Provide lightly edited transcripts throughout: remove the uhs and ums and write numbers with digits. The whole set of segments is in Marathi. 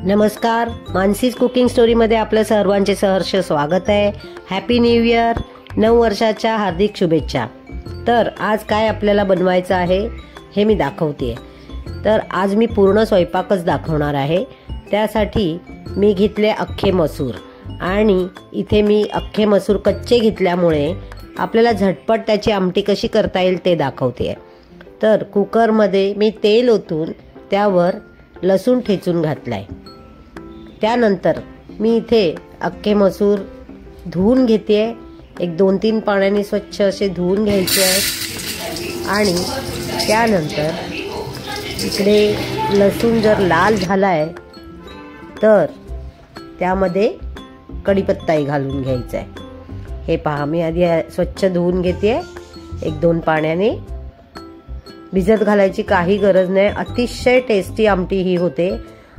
नमस्कार, मानसीज कुकिंग स्टोरीमध्ये आपलं सर्वांचे सहर्ष स्वागत आहे. हॅपी न्यू इयर, नऊ वर्षाच्या हार्दिक शुभेच्छा. तर आज काय आपल्याला बनवायचं आहे हे मी दाखवते. तर आज मी पूर्ण स्वयंपाकच दाखवणार आहे. त्यासाठी मी घेतले अख्खे मसूर आणि इथे मी अख्खे मसूर कच्चे घेतल्यामुळे आपल्याला झटपट त्याची आमटी कशी करता येईल ते दाखवते. तर कुकरमध्ये मी तेल ओतून त्यावर लसूण ठेचून घातलाय. त्यानंतर मी इथे अख्खे मसूर धुवून घेते. एक 2-3 पाण्याने स्वच्छ असे धुवून घ्यायचे आहेत. आणि त्यानंतर इकडे लसूण जर लाल झालाय तर त्यामध्ये कढीपत्ताही घालून घ्यायचा आहे. हे पहा, मी आधी स्वच्छ धुवून घेते 1-2 पाण्याने. भिजत घालायची काही गरज नाही. अतिशय टेस्टी आमटी ही होते.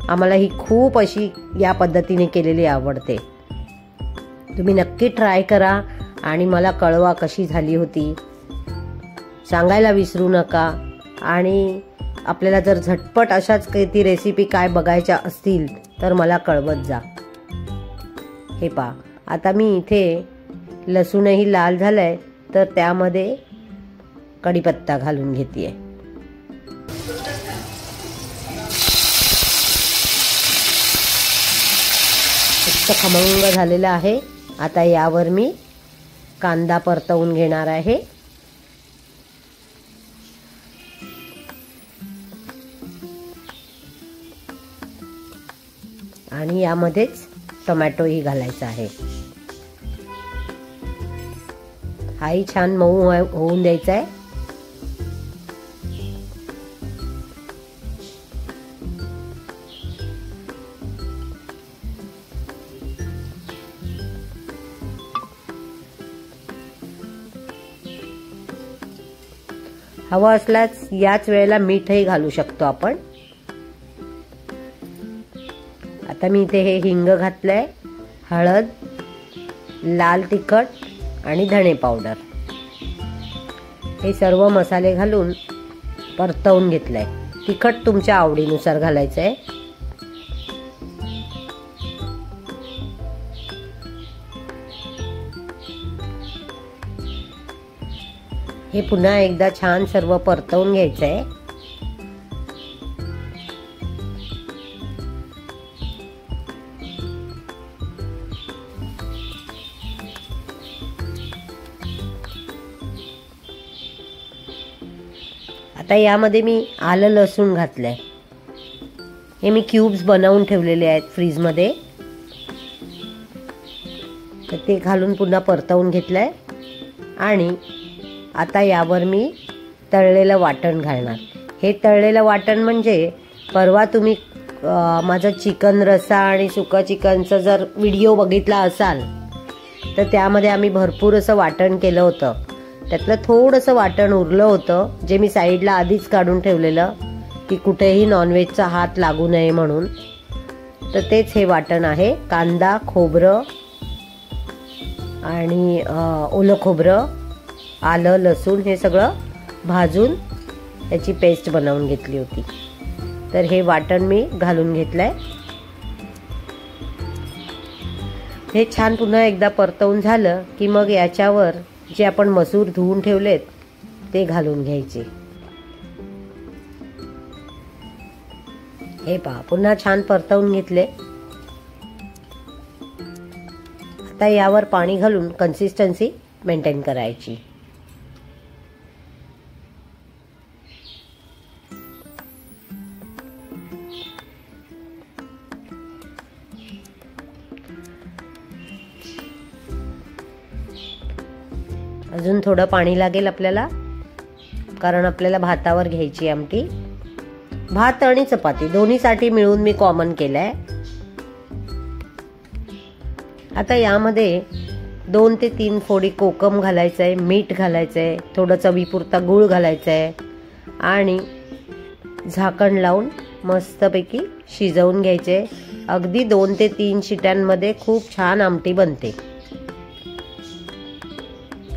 आम्हाला ही खूप अशी या पद्धतीने केलेली आवडते. तुम्ही नक्की ट्राय करा आणि मला कळवा कशी झाली होती, सांगायला विसरू नका. आणि आपल्याला जर झटपट अशाच काही रेसिपी काय बघायच्या असतील तर मला कळवत जा. हे पहा, आता मी इथे लसूणही लाल झालाय तर त्यामध्ये कढीपत्ता घालून घेते. खमंग झालेला आहे. आता यावर मी कांदा परतवून घेणार आहे. आणि यामध्येच टोमॅटोही घालायचा आहे. हाही छान मऊ होऊन द्यायचा आहे. हवं असल्यास याच वेळेला मीठही घालू शकतो आपण. आता मी इथे हे हिंग घातलंय, हळद, लाल तिखट आणि धणे पावडर हे सर्व मसाले घालून परतवून घेतलंय. तिखट तुमच्या आवडीनुसार घालायचंय. हे पुन्हा एकदा छान सर्व परतवून घ्यायचंय. आता यामध्ये मी आलं लसूण घातलंय. हे मी क्यूब्स बनवून ठेवलेले आहेत फ्रीजमध्ये. तर ते घालून पुन्हा परतवून घेतलंय. आणि आता यावर मी तळलेलं वाटण घालणार. हे तळलेलं वाटण म्हणजे परवा तुम्ही माझा चिकन रस्सा आणि सुका चिकनचा जर व्हिडिओ बघितला असाल तर त्यामध्ये आम्ही भरपूर असं वाटण केलं होतं. त्यातलं थोडंसं वाटण उरलं होतं जे मी साईडला आधीच काढून ठेवलेलं की कुठेही नॉनव्हेजचा हात लागू नये म्हणून. तर तेच हे वाटण आहे. कांदा, खोबरं आणि ओलं खोबरं, आलं, लसूण हे सगळं भाजून त्याची पेस्ट बनवून घेतली होती. तर हे वाटण मी घालून घेतलंय. हे छान पुन्हा एकदा परतवून झालं की मग याच्यावर जे आपण मसूर धुवून ठेवलेत ते घालून घ्यायचे. हे पहा, पुन्हा छान परतवून घेतले. आता यावर पाणी घालून कन्सिस्टन्सी मेंटेन करायची. अजून थोडं पाणी लागेल आपल्याला, कारण आपल्याला भातावर घ्यायची आमटी. भात आणि चपाती दोन्हीसाठी मिळून मी कॉमन केलंय. आता यामध्ये 2 ते 3 फोडी कोकम घालायचंय, मीठ घालायचंय, थोडं चवीपुरता गूळ घालायचंय आणि झाकण लावून मस्तपैकी शिजवून घ्यायचे. अगदी 2 ते 3 शिट्यांमध्ये खूप छान आमटी बनते.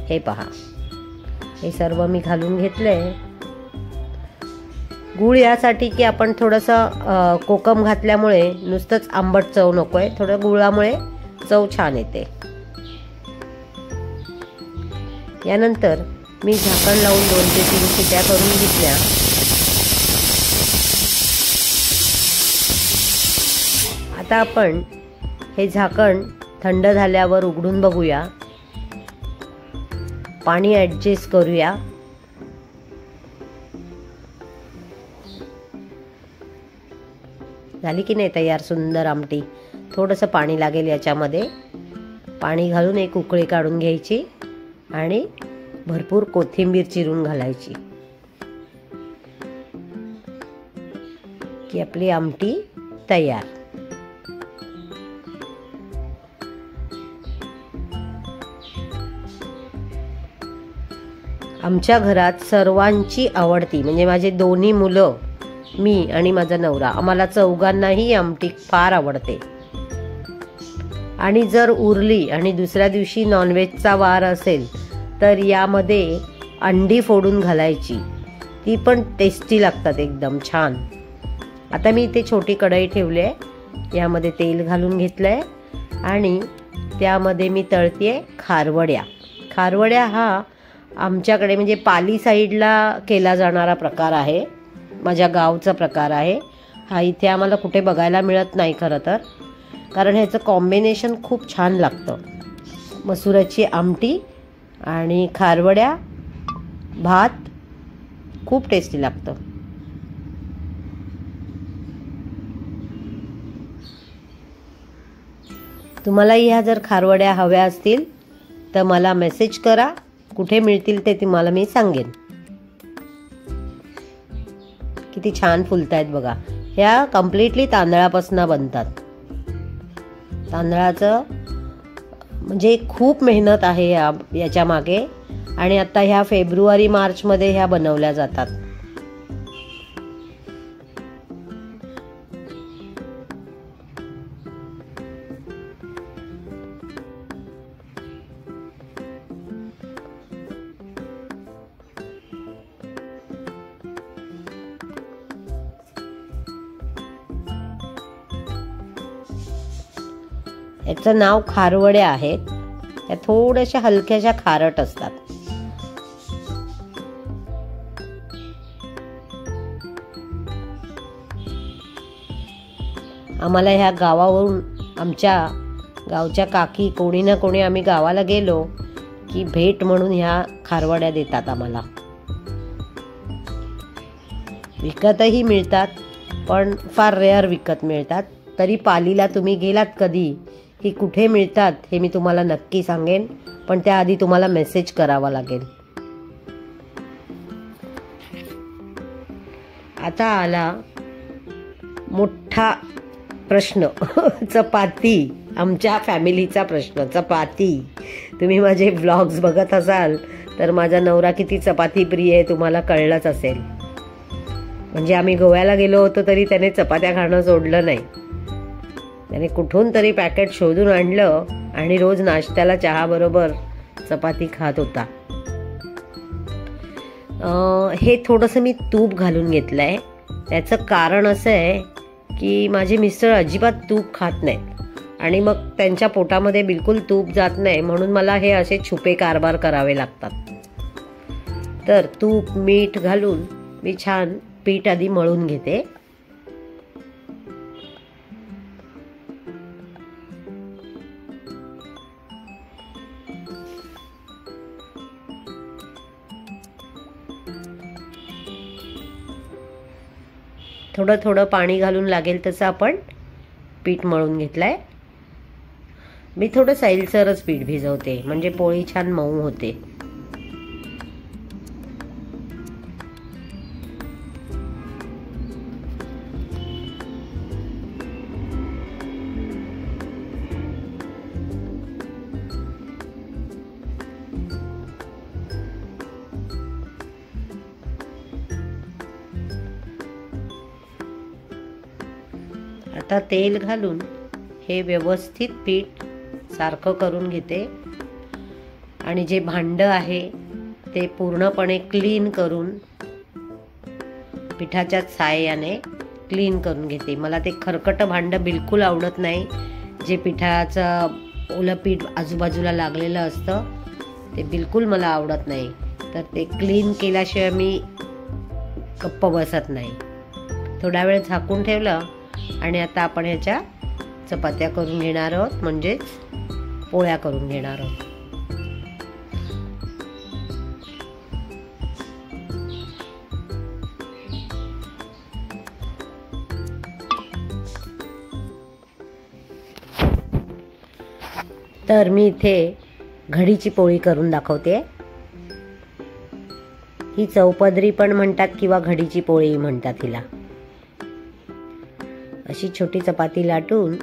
हे पहा, हे सर्व मी घालून घेतलंय. गूळ यासाठी की आपण थोडंसं कोकम घातल्यामुळे नुसतंच आंबट चव नको आहे, थोडं गुळामुळे चव छान येते. यानंतर मी झाकण लावून 2 ते 3 शिट्या करून घेतल्या. आता आपण हे झाकण थंड झाल्यावर उघडून बघूया. पाणी ॲडजस्ट करूया. झाली की नाही तयार सुंदर आमटी. थोडंसं पाणी लागेल याच्यामध्ये. पाणी घालून एक उकळी काढून घ्यायची आणि भरपूर कोथिंबीर चिरून घालायची की आपली आमटी तयार. आमच्या घरात सर्वांची आवडती म्हणजे माझे दोन्ही मुलं, मी आणि माझा नवरा, आम्हाला चौघांनाही आमटी फार आवडते. आणि जर उरली आणि दुसऱ्या दिवशी नॉनव्हेजचा वार असेल तर यामध्ये अंडी फोडून घालायची. ती पण टेस्टी लागतात एकदम छान. आता मी इथे छोटी कढई ठेवली आहे. यामध्ये तेल घालून घेतलं आहे आणि त्यामध्ये मी तळते खारवड्या. खारवड्या हा आमच्याकडे म्हणजे पाली साईडला केला जाणारा प्रकार आहे. माझ्या गावचा प्रकार आहे हा. इथे आम्हाला कुठे बघायला मिळत नाही खरं तर, कारण ह्याचं कॉम्बिनेशन खूप छान लागतं. मसुराची आमटी आणि खारवड्या, भात खूप टेस्टी लागतं. तुम्हाला ह्या जर खारवड्या हव्या असतील तर मला मेसेज करा. कुठे मिळतील ते तुम्हाला मी सांगेन. किती छान फुलतायत बघा. ह्या कम्प्लिटली तांदळापासून बनतात. तांदळाचं म्हणजे खूप मेहनत आहे याच्या मागे. आणि आता ह्या फेब्रुवारी मार्चमध्ये ह्या बनवल्या जातात. याचं नाव खारवड्या आहेत. त्या थोड्याशा हलक्याशा खारट असतात. आम्हाला ह्या गावावरून आमच्या गावच्या काकी कोणी ना कोणी आम्ही गावाला गेलो की भेट म्हणून ह्या खारवड्या देतात आम्हाला. विकतही मिळतात पण फार रेअर विकत मिळतात. तरी पालीला तुम्ही गेलात कधी की कुठे मिळतात हे मी तुम्हाला नक्की सांगेन, पण त्याआधी तुम्हाला मेसेज करावा लागेल. आता आला मोठा प्रश्न चपाती. आमच्या फॅमिलीचा प्रश्न चपाती. तुम्ही माझे व्लॉग्स बघत असाल तर माझा नवरा किती चपाती प्रिय आहे तुम्हाला कळलंच असेल. म्हणजे आम्ही गोव्याला गेलो होतो तरी त्याने चपात्या खाणं सोडलं नाही. त्याने कुठून तरी पॅकेट शोधून आणलं आणि रोज नाश्त्याला चहा बरोबर चपाती खात होता. हे थोडंसं मी तूप घालून घेतलं आहे. त्याचं कारण असं आहे की माझे मिस्टर अजिबात तूप खात नाहीत आणि मग त्यांच्या पोटामध्ये बिलकुल तूप जात नाही, म्हणून मला हे असे छुपे कारभार करावे लागतात. तर तूप मीठ घालून मी छान पीठ आधी मळून घेते. थोडं थोडं पाणी घालून लागेल तसं आपण पीठ मळून घेतलंय. मी थोडं सैलसरच पीठ भिजवते म्हणजे पोळी छान मऊ होते. आता तेल घालून हे व्यवस्थित पीठ सारखं करून घेते आणि जे भांडं आहे ते पूर्णपणे क्लीन करून पिठाच्याच साहाय्याने क्लीन करून घेते. मला ते खरकटं भांडं बिलकुल आवडत नाही. जे पिठाचं ओलं पीठ आजूबाजूला लागलेलं असतं ते बिलकुल मला आवडत नाही. तर ते क्लीन केल्याशिवाय मी गप्प बसत नाही. थोडा वेळ झाकून ठेवलं आणि आता आपण ह्याच्या चपात्या करून घेणार आहोत, म्हणजेच पोळ्या करून घेणार आहोत. तर मी इथे घडीची पोळी करून दाखवते. ही चौपदरी पण म्हणतात किंवा घडीची पोळी म्हणतात हिला. अशी छोटी चपाती लाटून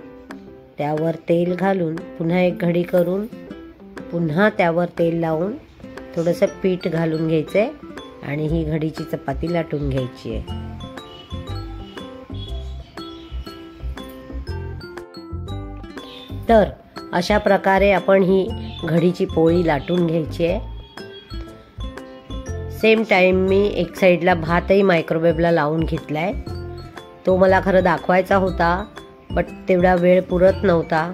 त्यावर तेल घालून पुन्हा एक घडी करून पुन्हा त्यावर तेल लावून थोडंसं पीठ घालून घ्यायचंय आणि ही घडीची चपाती लाटून घ्यायची आहे. तर अशा प्रकारे आपण ही घडीची पोळी लाटून घ्यायची आहे. सेम टाइम मी एक साईडला भातही मायक्रोवेव्हला लावून घेतलाय. तो मला खरं दाखवायचा होता, बट तेवढा वेळ पुरत नव्हता.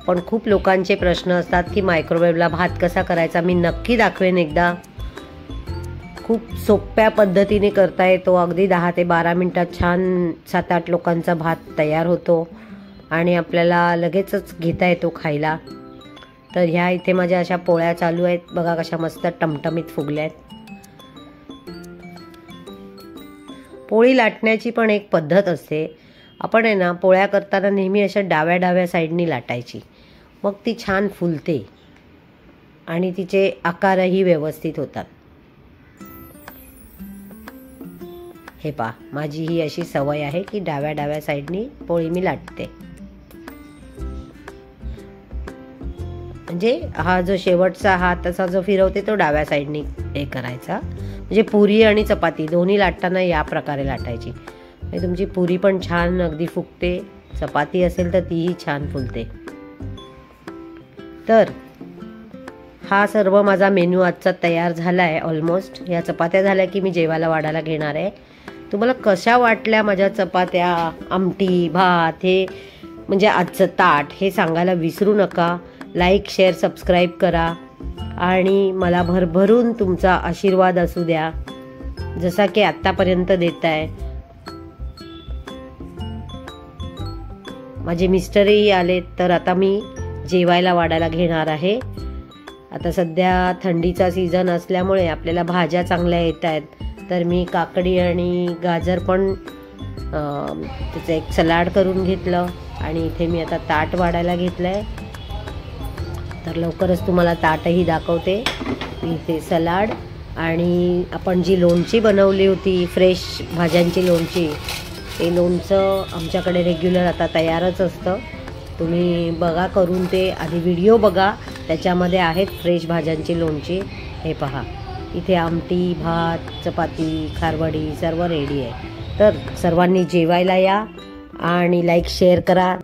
पण खूप लोकांचे प्रश्न असतात की मायक्रोवेव्हला भात कसा करायचा. मी नक्की दाखवेन एकदा. खूप सोप्या पद्धतीने करता येतो. अगदी 10 ते 12 मिनिटात छान 7-8 लोकांचा भात तयार होतो आणि आपल्याला लगेचच घेता येतो खायला. तर ह्या इथे माझ्या अशा पोळ्या चालू आहेत. बघा कशा मस्त टमटमीत फुगल्या आहेत. पोळी लाटण्याची पण एक पद्धत असते. आपण आहे ना पोळ्या करताना नेहमी अशा डाव्या साईडनी लाटायची, मग ती छान फुलते आणि तिचे आकारही व्यवस्थित होतात. हे पहा, माझी ही अशी सवय आहे की डाव्या साईडनी पोळी मी लाटते. म्हणजे हा जो शेवटचा हात असा जो फिरवते तो डाव्या साईडनी हे करायचा. म्हणजे पुरी आणि चपाती दोन्ही लाटताना या प्रकारे लाटायची. म्हणजे तुमची पुरी पण छान अगदी फुगते, चपाती असेल तर तीही छान फुलते. तर हा सर्व माझा मेनू आजचा तयार झाला आहे ऑलमोस्ट. या चपात्या झाल्या की मी जेवायला वाढायला घेणार आहे. तुम्हाला कशा वाटल्या माझ्या चपात्या, आमटी, भात, हे म्हणजे आजचं ताट हे सांगायला विसरू नका. लाईक, शेअर, सबस्क्राईब करा आणि मला भरभरून तुमचा आशीर्वाद असू द्या, जसा की आत्तापर्यंत देताय. माझे मिस्टरही आलेत, तर आता मी जेवायला वाढायला घेणार आहे. आता सध्या थंडीचा सीझन असल्यामुळे आपल्याला भाज्या चांगल्या येत आहेत. तर मी काकडी आणि गाजर पण त्याचं एक सलाड करून घेतलं आणि इथे मी आता ताट वाढायला घेतलं आहे. तर लवकरच तुम्हाला ताटही दाखवते. इथे सलाड आणि आपण जी लोणची बनवली होती, फ्रेश भाज्यांची लोणची, ते लोणचं आमच्याकडे रेग्युलर आता तयारच असतं. तुम्ही बघा करून ते. आधी व्हिडिओ बघा, त्याच्यामध्ये आहेत फ्रेश भाज्यांची लोणची. हे पहा, इथे आमटी, भात, चपाती, खारवडी सर्व रेडी आहे. तर सर्वांनी जेवायला या आणि लाईक शेअर करा.